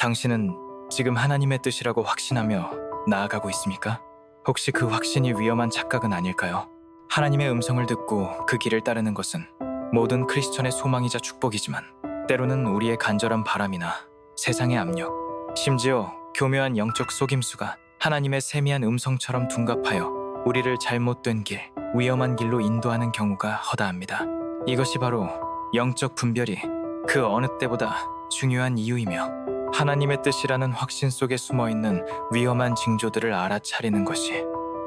당신은 지금 하나님의 뜻이라고 확신하며 나아가고 있습니까? 혹시 그 확신이 위험한 착각은 아닐까요? 하나님의 음성을 듣고 그 길을 따르는 것은 모든 크리스천의 소망이자 축복이지만 때로는 우리의 간절한 바람이나 세상의 압력, 심지어 교묘한 영적 속임수가 하나님의 세미한 음성처럼 둔갑하여 우리를 잘못된 길, 위험한 길로 인도하는 경우가 허다합니다. 이것이 바로 영적 분별이 그 어느 때보다 중요한 이유이며 하나님의 뜻이라는 확신 속에 숨어있는 위험한 징조들을 알아차리는 것이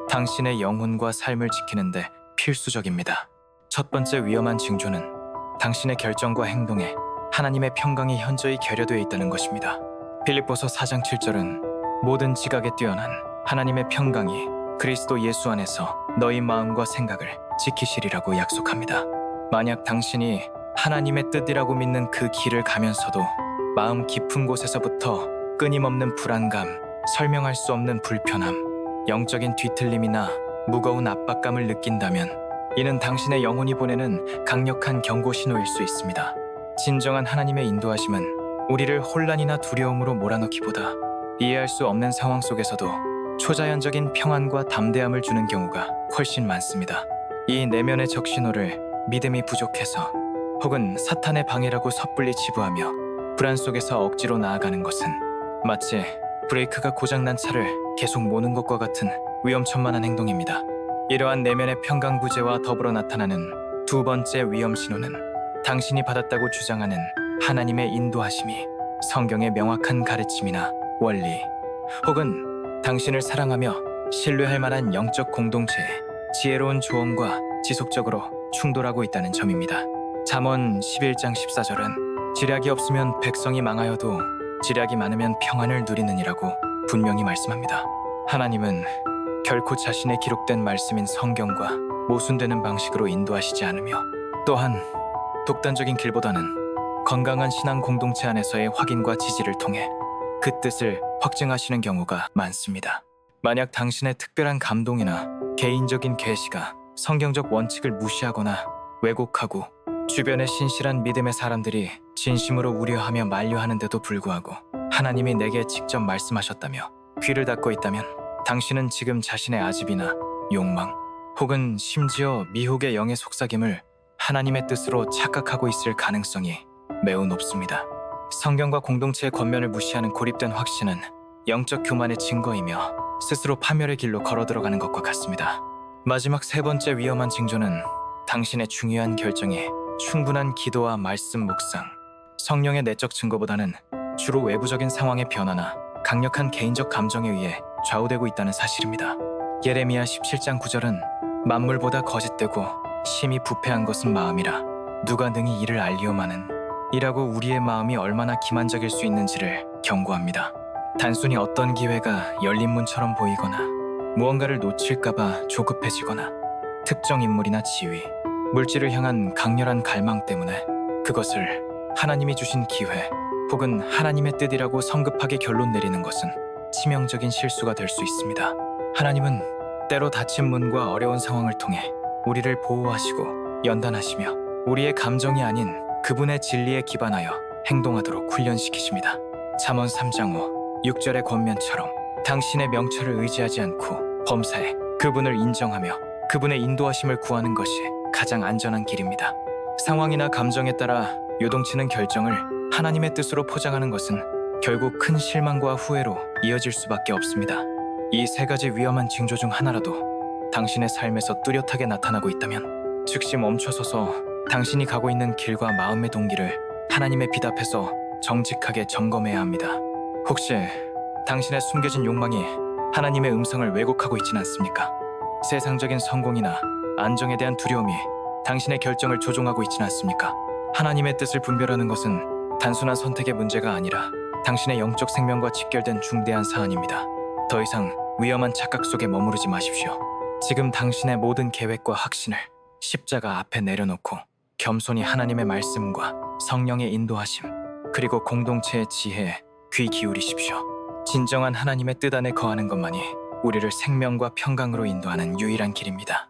당신의 영혼과 삶을 지키는데 필수적입니다. 첫 번째 위험한 징조는 당신의 결정과 행동에 하나님의 평강이 현저히 결여되어 있다는 것입니다. 빌립보서 4장 7절은 모든 지각에 뛰어난 하나님의 평강이 그리스도 예수 안에서 너희 마음과 생각을 지키시리라고 약속합니다. 만약 당신이 하나님의 뜻이라고 믿는 그 길을 가면서도 마음 깊은 곳에서부터 끊임없는 불안감, 설명할 수 없는 불편함, 영적인 뒤틀림이나 무거운 압박감을 느낀다면 이는 당신의 영혼이 보내는 강력한 경고 신호일 수 있습니다. 진정한 하나님의 인도하심은 우리를 혼란이나 두려움으로 몰아넣기보다 이해할 수 없는 상황 속에서도 초자연적인 평안과 담대함을 주는 경우가 훨씬 많습니다. 이 내면의 적신호를 믿음이 부족해서 혹은 사탄의 방해라고 섣불리 치부하며 불안 속에서 억지로 나아가는 것은 마치 브레이크가 고장난 차를 계속 모는 것과 같은 위험천만한 행동입니다. 이러한 내면의 평강 부재와 더불어 나타나는 두 번째 위험 신호는 당신이 받았다고 주장하는 하나님의 인도하심이 성경의 명확한 가르침이나 원리 혹은 당신을 사랑하며 신뢰할 만한 영적 공동체의 지혜로운 조언과 지속적으로 충돌하고 있다는 점입니다. 잠언 11장 14절은 지략이 없으면 백성이 망하여도 지략이 많으면 평안을 누리느니라고 분명히 말씀합니다. 하나님은 결코 자신의 기록된 말씀인 성경과 모순되는 방식으로 인도하시지 않으며 또한 독단적인 길보다는 건강한 신앙 공동체 안에서의 확인과 지지를 통해 그 뜻을 확증하시는 경우가 많습니다. 만약 당신의 특별한 감동이나 개인적인 계시가 성경적 원칙을 무시하거나 왜곡하고 주변의 신실한 믿음의 사람들이 진심으로 우려하며 만류하는데도 불구하고 하나님이 내게 직접 말씀하셨다며 귀를 닫고 있다면 당신은 지금 자신의 아집이나 욕망 혹은 심지어 미혹의 영의 속삭임을 하나님의 뜻으로 착각하고 있을 가능성이 매우 높습니다. 성경과 공동체의 권면을 무시하는 고립된 확신은 영적 교만의 증거이며 스스로 파멸의 길로 걸어 들어가는 것과 같습니다. 마지막 세 번째 위험한 징조는 당신의 중요한 결정이 충분한 기도와 말씀 묵상, 성령의 내적 증거보다는 주로 외부적인 상황의 변화나 강력한 개인적 감정에 의해 좌우되고 있다는 사실입니다. 예레미야 17장 9절은 만물보다 거짓되고 심히 부패한 것은 마음이라 누가 능히 이를 알리오마는 이라고 우리의 마음이 얼마나 기만적일 수 있는지를 경고합니다. 단순히 어떤 기회가 열린 문처럼 보이거나 무언가를 놓칠까봐 조급해지거나 특정 인물이나 지위, 물질을 향한 강렬한 갈망 때문에 그것을 하나님이 주신 기회 혹은 하나님의 뜻이라고 성급하게 결론 내리는 것은 치명적인 실수가 될 수 있습니다. 하나님은 때로 닫힌 문과 어려운 상황을 통해 우리를 보호하시고 연단하시며 우리의 감정이 아닌 그분의 진리에 기반하여 행동하도록 훈련시키십니다. 잠언 3장 5, 6절의 권면처럼 당신의 명철을 의지하지 않고 범사에 그분을 인정하며 그분의 인도하심을 구하는 것이 가장 안전한 길입니다. 상황이나 감정에 따라 요동치는 결정을 하나님의 뜻으로 포장하는 것은 결국 큰 실망과 후회로 이어질 수밖에 없습니다. 이 세 가지 위험한 징조 중 하나라도 당신의 삶에서 뚜렷하게 나타나고 있다면 즉시 멈춰서서 당신이 가고 있는 길과 마음의 동기를 하나님의 빛 앞에서 정직하게 점검해야 합니다. 혹시 당신의 숨겨진 욕망이 하나님의 음성을 왜곡하고 있진 않습니까? 세상적인 성공이나 안정에 대한 두려움이 당신의 결정을 조종하고 있진 않습니까? 하나님의 뜻을 분별하는 것은 단순한 선택의 문제가 아니라 당신의 영적 생명과 직결된 중대한 사안입니다. 더 이상 위험한 착각 속에 머무르지 마십시오. 지금 당신의 모든 계획과 확신을 십자가 앞에 내려놓고 겸손히 하나님의 말씀과 성령의 인도하심 그리고 공동체의 지혜에 귀 기울이십시오. 진정한 하나님의 뜻 안에 거하는 것만이 우리를 생명과 평강으로 인도하는 유일한 길입니다.